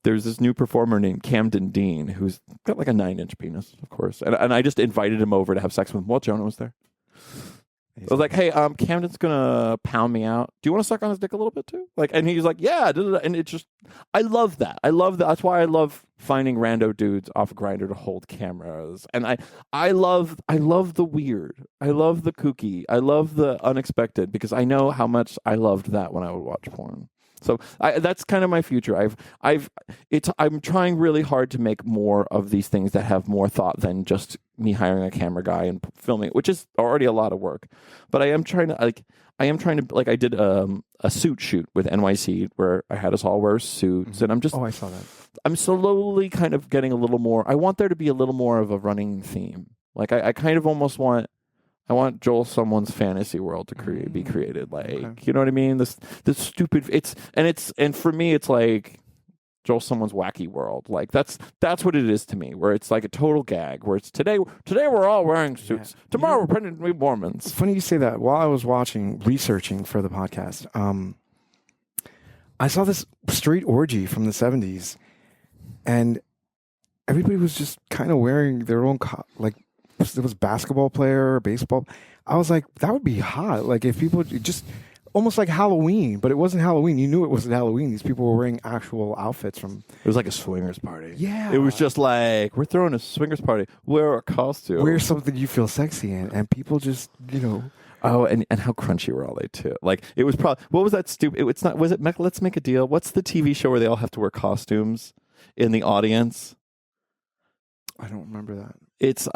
there's this new performer named Camden Dean who's got like a 9-inch penis, of course. And I just invited him over to have sex with him while Jonah was there. I was like, hey, Camden's going to pound me out. Do you want to suck on his dick a little bit too? Like, and he's like, yeah. And it just, I love that. I love that. That's why I love finding rando dudes off Grindr to hold cameras. And I love the weird. I love the kooky. I love the unexpected because I know how much I loved that when I would watch porn. So that's kind of my future. I'm trying really hard to make more of these things that have more thought than just me hiring a camera guy and filming, which is already a lot of work. But I am trying to I did a suit shoot with NYC where I had us all wear suits, and I saw that. I'm slowly kind of getting a little more. I want there to be a little more of a running theme. Like I kind of almost want. I want Joel someone's fantasy world to be created. Like, you know what I mean? This stupid. And for me, it's like Joel someone's wacky world. Like that's what it is to me. Where it's like a total gag. Where it's today we're all wearing suits. Yeah. Tomorrow we're pretending to be Mormons. It's funny you say that. While I was researching for the podcast, I saw this street orgy from the 70s, and everybody was just kind of wearing their own there was basketball player or baseball. I was like, that would be hot. Like if people just almost like Halloween, but it wasn't Halloween. You knew it wasn't Halloween. These people were wearing actual outfits from. It was like a swingers party. Yeah. It was just like, we're throwing a swingers party. Wear a costume. Wear something you feel sexy in. And people just, Oh, and how crunchy were all they too? Like it was probably, what was that stupid? It's not, was it Let's Make a Deal? What's the TV show where they all have to wear costumes in the audience? I don't remember that. It's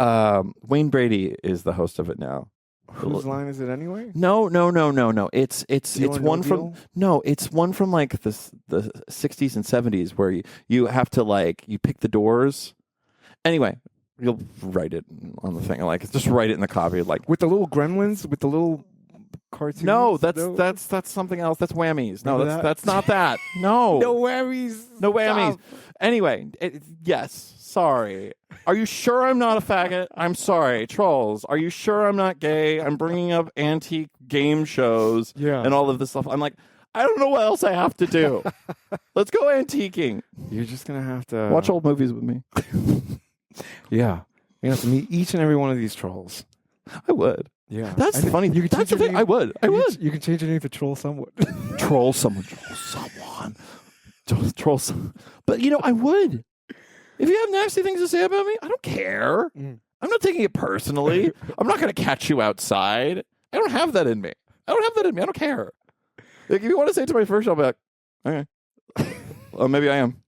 Wayne Brady is the host of it now. Whose line is it anyway? No. It's one from it's one from like the 60s and 70s where you have to like you pick the doors. Anyway, you'll write it on the thing. Like just write it in the copy. Like with the little gremlins, with the little cartoons. No, that's something else. That's whammies. No, that's not that. No, no whammies. No whammies. Stop. Anyway, yes. Sorry. Are you sure I'm not a faggot? I'm sorry. Trolls, are you sure I'm not gay? I'm bringing up antique game shows and all of this stuff. I'm like, I don't know what else I have to do. Let's go antiquing. You're just going to have to... Watch old movies with me. Yeah. You have to meet each and every one of these trolls. I would. Yeah. That's funny. That's the thing. I would. You can change your name to Troll Someone. Troll someone. Troll someone. But, I would. If you have nasty things to say about me, I don't care. I'm not taking it personally. I'm not going to catch you outside. I don't have that in me. I don't care. Like, if you want to say it to my first, I'll be like, okay. Or maybe I am.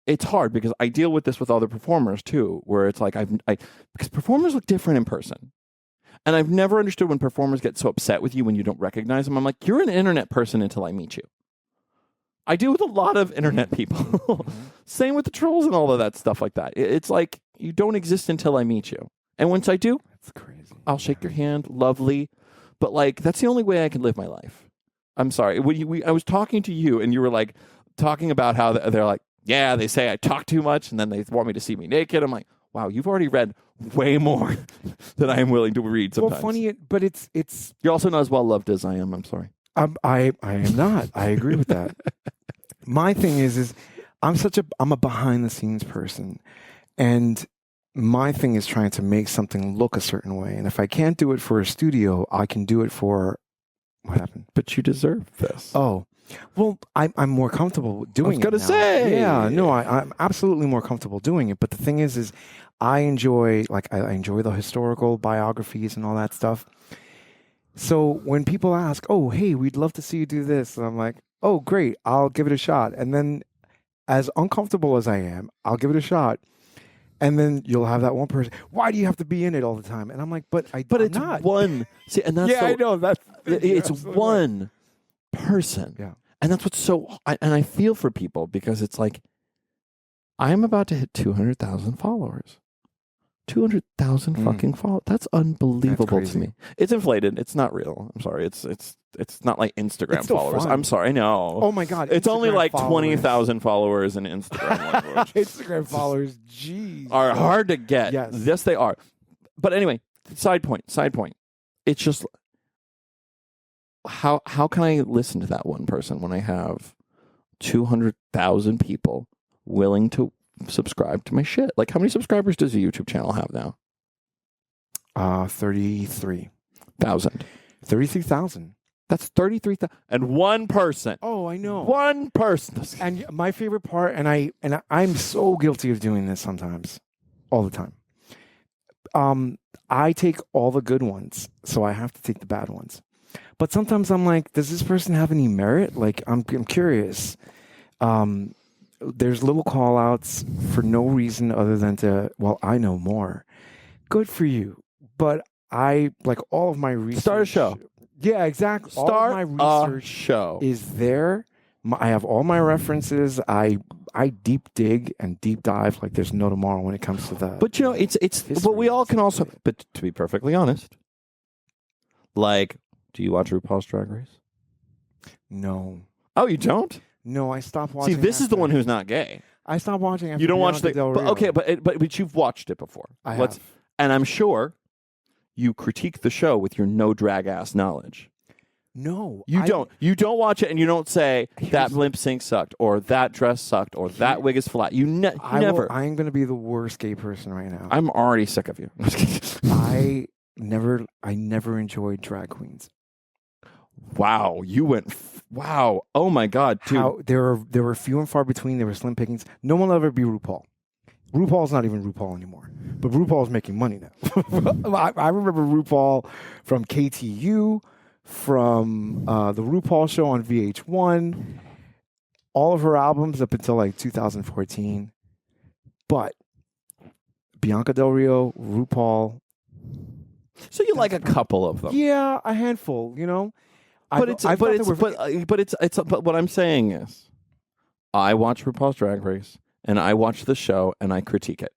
It's hard because I deal with this with other performers too, where it's like because performers look different in person. And I've never understood when performers get so upset with you when you don't recognize them. I'm like, you're an internet person until I meet you. I deal with a lot of internet people. Same with the trolls and all of that stuff like that. It's like you don't exist until I meet you. And once I do, that's crazy. I'll shake your hand, lovely. But like that's the only way I can live my life. I'm sorry. I was talking to you and you were like talking about how they're like, yeah, they say I talk too much and then they want me to see me naked. I'm like, wow, you've already read way more than I am willing to read sometimes. Well, funny, but it's... You're also not as well loved as I am. I'm sorry. I am not. I agree with that. My thing is I'm a behind the scenes person, and my thing is trying to make something look a certain way. And if I can't do it for a studio, I can do it for what happened. But you deserve this. Oh, well, I'm more comfortable doing it. I was gonna say, yeah, no, I'm absolutely more comfortable doing it. But the thing is I enjoy the historical biographies and all that stuff. So when people ask, oh, hey, we'd love to see you do this, and I'm like, oh, great, I'll give it a shot. And then as uncomfortable as I am, I'll give it a shot. And then you'll have that one person, why do you have to be in it all the time? And I'm like, but it's not. One. See, and that's I know. It's one person. Yeah. And that's what's so, and I feel for people because it's like, I'm about to hit 200,000 followers. 200,000 fucking followers. That's unbelievable to me. It's inflated. It's not real. I'm sorry. It's not like Instagram followers. Fun. I'm sorry. I know. Oh my God. It's only like 20,000 followers in Instagram language. Instagram followers, geez. Are hard to get. Yes, they are. But anyway, side point. It's just how can I listen to that one person when I have 200,000 people willing to subscribe to my shit? Like, how many subscribers does a YouTube channel have now? 33,000. 33,000. That's 33,000. And one person. Oh, I know. One person. And my favorite part, and I'm so guilty of doing this sometimes, all the time. I take all the good ones, so I have to take the bad ones. But sometimes I'm like, does this person have any merit? Like, I'm curious. There's little call outs for no reason other than I know more. Good for you. But I like all of my research. Start a show. Yeah, exactly. Start all of my research a show. is there. I have all my references. I deep dig and deep dive like there's no tomorrow when it comes to that. But you know, it's but we all can also. But to be perfectly honest, like, do you watch RuPaul's Drag Race? No. Oh, you don't? No, I stopped watching. See, this is the one who's not gay. I stopped watching after You don't watch Bianca Del Rio. okay, but you've watched it before. I have. And I'm sure you critique the show with your no drag ass knowledge. No, you don't. You don't watch it, and you don't say that lip sync sucked, or that dress sucked, or that wig is flat. You never. I'm going to be the worst gay person right now. I'm already sick of you. I never enjoyed drag queens. Wow, you went. Wow, oh my God, dude. There were few and far between. There were slim pickings. No one will ever be RuPaul. RuPaul's not even RuPaul anymore, but RuPaul's making money now. I remember RuPaul from KTU. From the RuPaul show on VH1, all of her albums up until like 2014. But Bianca Del Rio, RuPaul. So you like a couple of them? Yeah, a handful. You know, but what I'm saying is, I watch RuPaul's Drag Race and I watch the show and I critique it.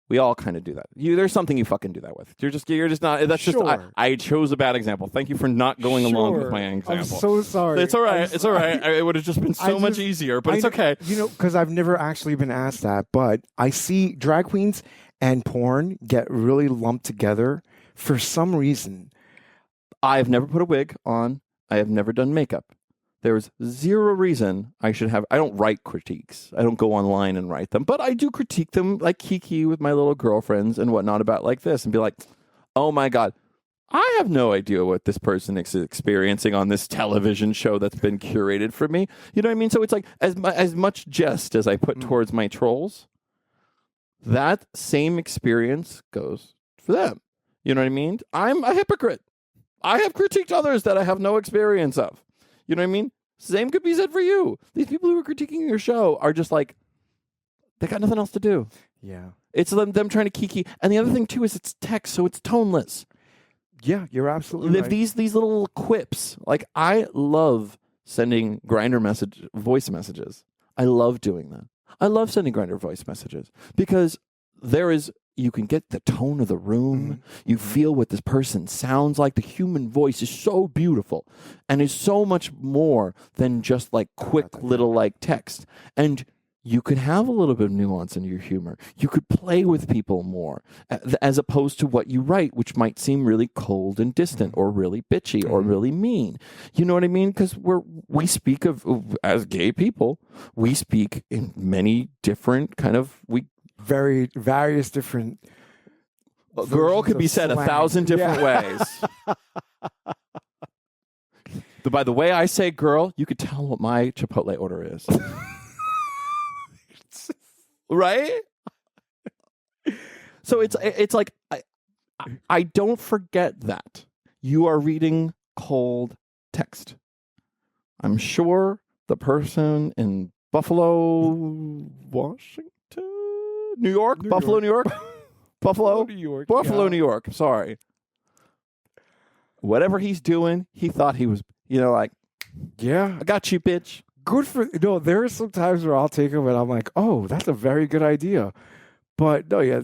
We all kind of do that. There's something you fucking do that with. You're just not. That's sure. just. I chose a bad example. Thank you for not going along with my example. I'm so sorry. It's all right. It's all right. It would have just been so much easier, but it's okay. You know, because I've never actually been asked that, but I see drag queens and porn get really lumped together for some reason. I have never put a wig on. I have never done makeup. There's zero reason I should have. I don't write critiques. I don't go online and write them, but I do critique them like Kiki with my little girlfriends and whatnot about like this and be like, oh my God, I have no idea what this person is experiencing on this television show that's been curated for me. You know what I mean? So it's like as much jest as I put towards my trolls, that same experience goes for them. You know what I mean? I'm a hypocrite. I have critiqued others that I have no experience of. You know what I mean? Same could be said for you. These people who are critiquing your show are just like, they got nothing else to do. Yeah. It's them trying to kiki. And the other thing, too, is it's text, so it's toneless. Yeah, you're absolutely right. These little quips. Like, I love sending Grindr voice messages. I love doing that. I love sending Grindr voice messages because you can get the tone of the room. You feel what this person sounds like. The human voice is so beautiful and is so much more than just like quick little like text. And you could have a little bit of nuance in your humor. You could play with people more as opposed to what you write, which might seem really cold and distant or really bitchy or really mean. You know what I mean? Because we speak as gay people, we speak in many different kind of, various different. Girl could be said slang. 1,000 different ways. By the way I say girl, you could tell what my Chipotle order is. Right? So it's like I don't forget that you are reading cold text. I'm sure the person in Buffalo, Washington, New York, Buffalo, New York, Buffalo, New York, Buffalo, New York. Sorry. Whatever he's doing, he thought he was, like, yeah, I got you, bitch. Good for there are some times where I'll take them and I'm like, oh, that's a very good idea. But no, yeah,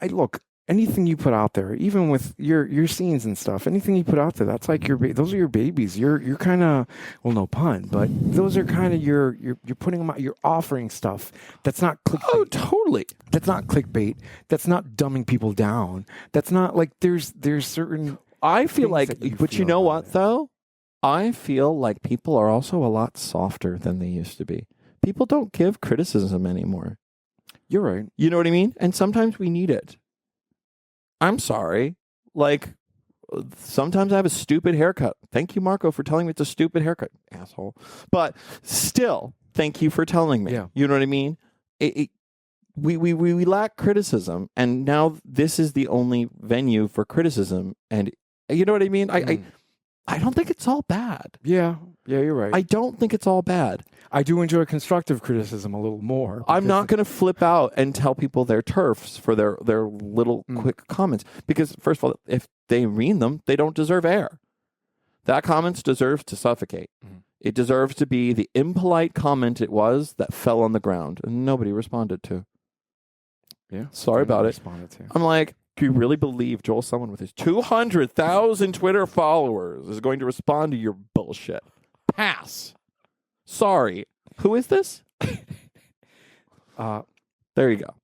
look, anything you put out there, even with your scenes and stuff, anything you put out there, that's like those are your babies. You're kind of, well, no pun, but those are kind of you're putting them out. You're offering stuff that's not clickbait. Oh, totally. That's not clickbait. That's not dumbing people down. That's not like there's certain. I feel like, but you know what though? I feel like people are also a lot softer than they used to be. People don't give criticism anymore. You're right. You know what I mean? And sometimes we need it. I'm sorry. Like, sometimes I have a stupid haircut. Thank you, Marco, for telling me it's a stupid haircut, asshole. But still, thank you for telling me. Yeah. You know what I mean? We lack criticism, and now this is the only venue for criticism. And you know what I mean? I don't think it's all bad. Yeah, you're right. I don't think it's all bad. I do enjoy constructive criticism a little more. I'm not going to flip out and tell people they're turfs for their little quick comments, because first of all, if they read them, they don't deserve air. That comment deserves to suffocate. It deserves to be the impolite comment it was that fell on the ground and nobody responded to. Yeah. Sorry about it. I'm like, do you really believe Joel Selman with his 200,000 Twitter followers is going to respond to your bullshit? Pass. Sorry. Who is this? There you go.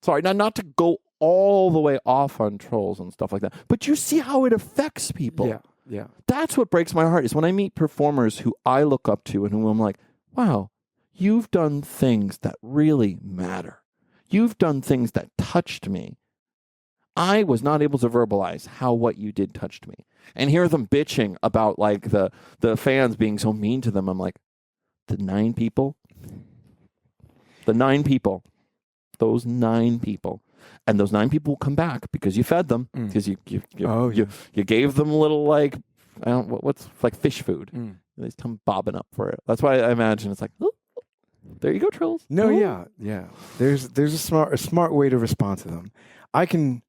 Sorry, now not to go all the way off on trolls and stuff like that, but you see how it affects people. Yeah. That's what breaks my heart, is when I meet performers who I look up to and who I'm like, wow, you've done things that really matter. You've done things that touched me. I was not able to verbalize how what you did touched me. And hear them bitching about like the fans being so mean to them. I'm like, the 9 people, those 9 people, and those 9 people will come back because you fed them, because you gave them a little, like, I don't, what's like fish food. They just come bobbing up for it. That's why I imagine it's like, oh, there you go, trolls. No, oh. yeah. There's a smart way to respond to them. I can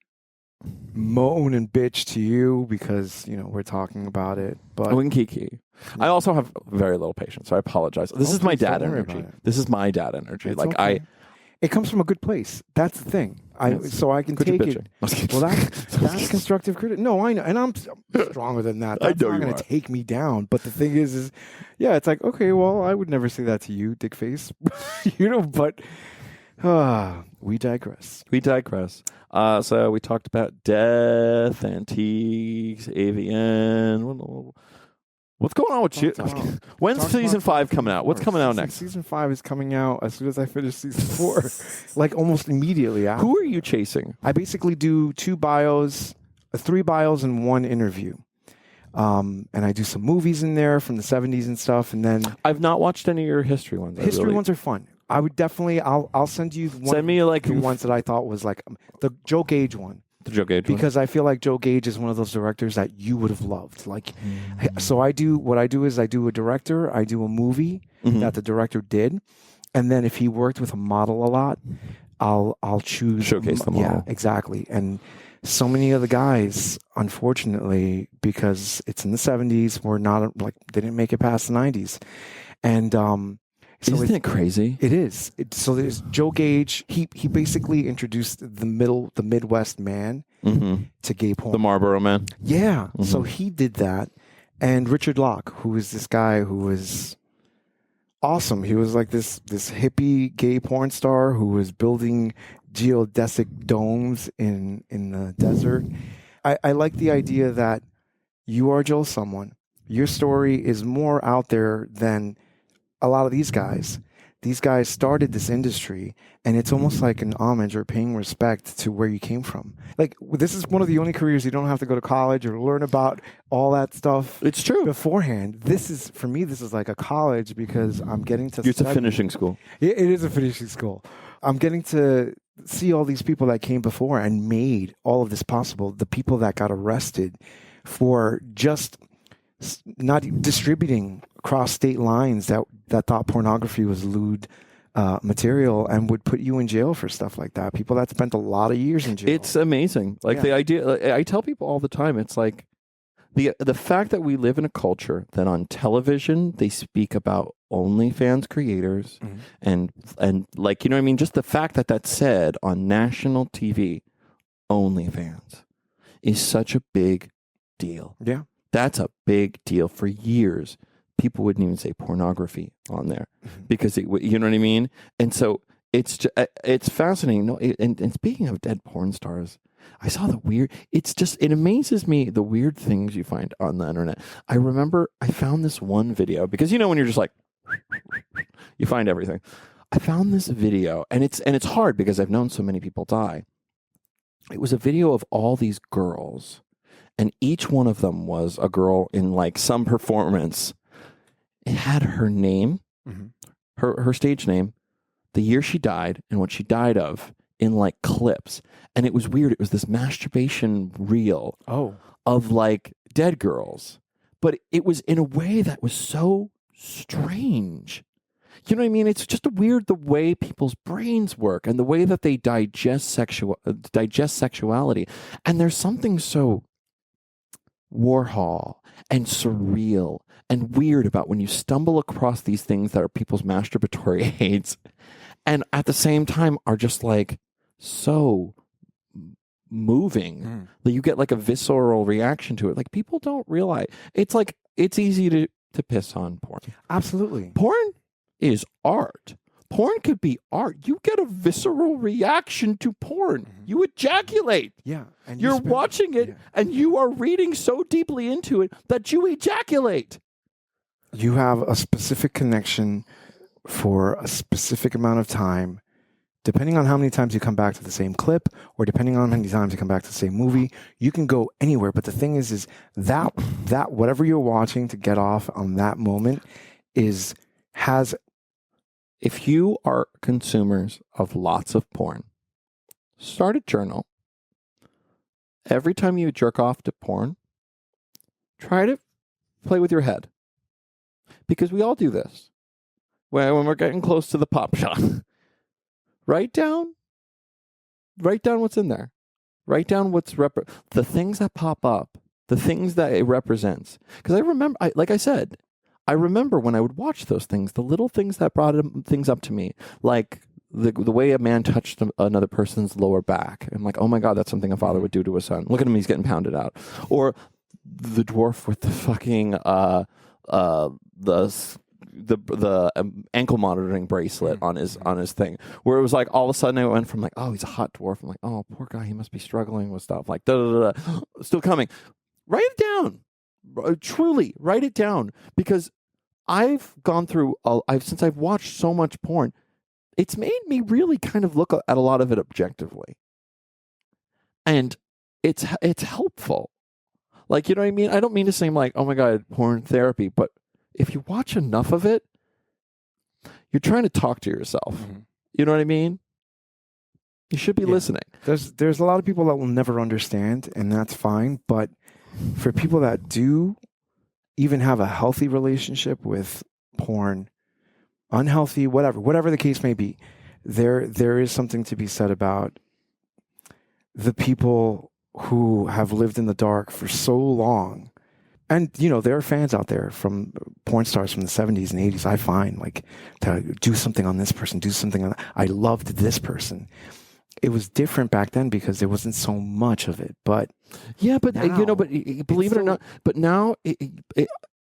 moan and bitch to you because we're talking about it, but we can kiki. I also have very little patience, so I apologize. This is my dad energy. This is my dad energy. It's like okay. It comes from a good place. That's the thing. So I can take it. Well, that's constructive criticism. No, I know, and I'm stronger than that. That's not going to take me down. But the thing is, it's like, okay, well, I would never say that to you, dick face. But we digress. So we talked about death, antiques, AVN. What's going on with you? When's season 5 coming out? What's coming out next? Season 5 is coming out as soon as I finish season 4, like almost immediately after. Who are you chasing? I basically do 3 bios and 1 interview. And I do some movies in there from the 70s and stuff. And then I've not watched any of your history ones. Ones are fun. I would definitely, I'll send you the ones that I thought was like the Joe Gage one. The Joe Gage one? Because I feel like Joe Gage is one of those directors that you would have loved. Like, so I do a director, I do a movie that the director did. And then if he worked with a model a lot, I'll choose. Showcase the model. Yeah, exactly. And so many of the guys, unfortunately, because it's in the 70s, were not, like, they didn't make it past the 90s. And, so isn't it crazy? It is. So there's Joe Gage. He basically introduced the Midwest man to gay porn. The Marlboro Man. Yeah. So he did that. And Richard Locke, who is this guy who was awesome. He was like this hippie gay porn star who was building geodesic domes in the desert. I like the idea that you are Joel Someone. Your story is more out there than a lot of these guys. These guys started this industry, and it's almost like an homage or paying respect to where you came from. Like, this is one of the only careers you don't have to go to college or learn about all that stuff. It's true. Beforehand. This is like a college because I'm getting to It's a finishing school. It is a finishing school. I'm getting to see all these people that came before and made all of this possible. The people that got arrested for just not distributing across state lines that thought pornography was lewd material and would put you in jail for stuff like that. People that spent a lot of years in jail. It's amazing. Like the idea, I tell people all the time, it's like the fact that we live in a culture that on television they speak about OnlyFans creators and like, you know what I mean? Just the fact that that's said on national TV, OnlyFans is such a big deal. Yeah. That's a big deal. For years, people wouldn't even say pornography on there because you know what I mean? And so it's fascinating. No, and speaking of dead porn stars, I saw it amazes me the weird things you find on the internet. I remember I found this one video because when you're just like, you find everything. I found this video and it's hard because I've known so many people die. It was a video of all these girls. And each one of them was a girl in like some performance. It had her name, her stage name, the year she died, and what she died of in like clips. And it was weird. It was this masturbation reel of like dead girls. but it was in a way that was so strange. You know what I mean? It's just weird the way people's brains work and the way that they digest sexuality. And there's something so Warhol and surreal and weird about when you stumble across these things that are people's masturbatory aids, and at the same time are just like so moving that you get like a visceral reaction to it. Like, people don't realize it's like, it's easy to piss on porn. Absolutely. Porn is art. Porn could be art. You get a visceral reaction to porn. You ejaculate. Yeah. And You're watching it and you are reading so deeply into it that you ejaculate. You have a specific connection for a specific amount of time, depending on how many times you come back to the same clip, or depending on how many times you come back to the same movie. You can go anywhere. But the thing is that whatever you're watching to get off on that moment has. If you are consumers of lots of porn, start a journal. Every time you jerk off to porn, try to play with your head. Because we all do this. When we're getting close to the pop shot, write down what's in there. Write down the things that pop up, the things that it represents. Because I remember, like I said, I remember when I would watch those things, the little things that brought things up to me, like the way a man touched another person's lower back. I'm like, oh my God, that's something a father would do to a son. Look at him, he's getting pounded out. Or the dwarf with the fucking the ankle monitoring bracelet on his thing, where it was like all of a sudden I went from like, oh, he's a hot dwarf. I'm like, oh, poor guy, he must be struggling with stuff. Like, still coming. Write it down. Truly, write it down, because I've gone through. Since I've watched so much porn, it's made me really kind of look at a lot of it objectively, and it's helpful. Like, you know what I mean? I don't mean to seem like, oh my God, porn therapy, but if you watch enough of it, you're trying to talk to yourself. You know what I mean? You should be listening. There's a lot of people that will never understand, and that's fine. But for people that do even have a healthy relationship with porn, unhealthy, whatever the case may be, there is something to be said about the people who have lived in the dark for so long. And, you know, there are fans out there from porn stars from the 70s and 80s. I find, like, to do something on this person, do something on, I loved this person. It was different back then because there wasn't so much of it. But yeah, but now, you know, but believe it or not, but now,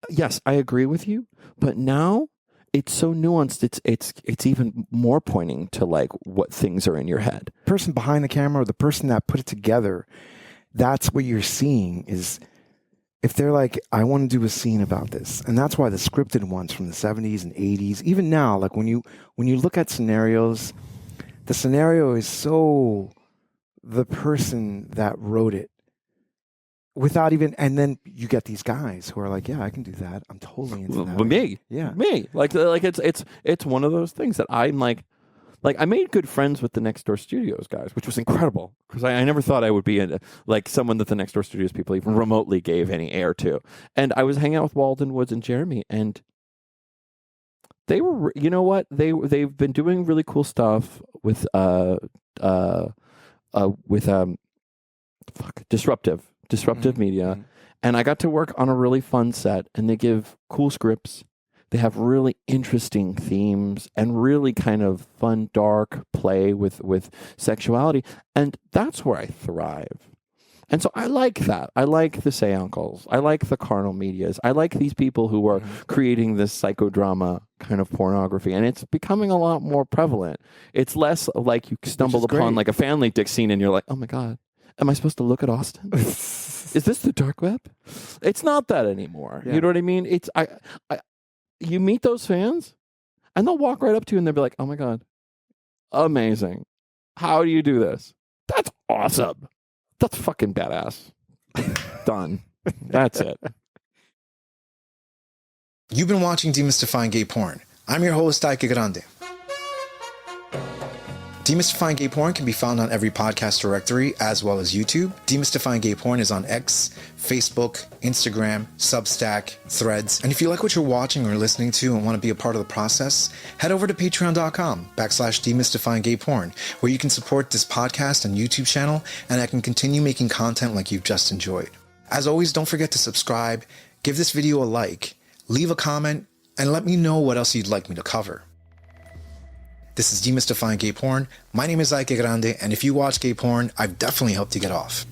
yes, I agree with you. But now it's so nuanced. It's even more pointing to like what things are in your head. Person behind the camera, or the person that put it together, that's what you're seeing is. If they're like, I want to do a scene about this, and that's why the scripted ones from the 70s and 80s, even now, like when you look at scenarios, the scenario is so the person that wrote it without even, and then you get these guys who are like, yeah, I can do that. I'm totally into that. Me. Like it's one of those things that I'm like I made good friends with the Next Door Studios guys, which was incredible because I never thought I would be like someone that the Next Door Studios people even remotely gave any air to. And I was hanging out with Walden Woods and Jeremy, and they were, you know what, they've been doing really cool stuff with disruptive media, and I got to work on a really fun set, and they give cool scripts. They have really interesting themes and really kind of fun, dark play with sexuality. And that's where I thrive. And so I like that. I like the seancles. I like the carnal medias. I like these people who are creating this psychodrama kind of pornography. And it's becoming a lot more prevalent. It's less like you stumbled upon like a family dick scene and you're like, oh my God, am I supposed to look at Austin? Is this the dark web? It's not that anymore. Yeah. You know what I mean? It's you meet those fans, and they'll walk right up to you, and they'll be like, oh, my God, amazing. How do you do this? That's awesome. That's fucking badass. Done. That's it. You've been watching Demystifying Gay Porn. I'm your host, Ike Grande. Demystifying Gay Porn can be found on every podcast directory as well as YouTube. Demystifying Gay Porn is on X, Facebook, Instagram, Substack, Threads. And if you like what you're watching or listening to and want to be a part of the process, head over to patreon.com/demystifying gay porn, where you can support this podcast and YouTube channel, and I can continue making content like you've just enjoyed. As always, don't forget to subscribe, give this video a like, leave a comment, and let me know what else you'd like me to cover. This is Demystifying Gay Porn. My name is Gayvn, and if you watch gay porn, I've definitely helped you get off.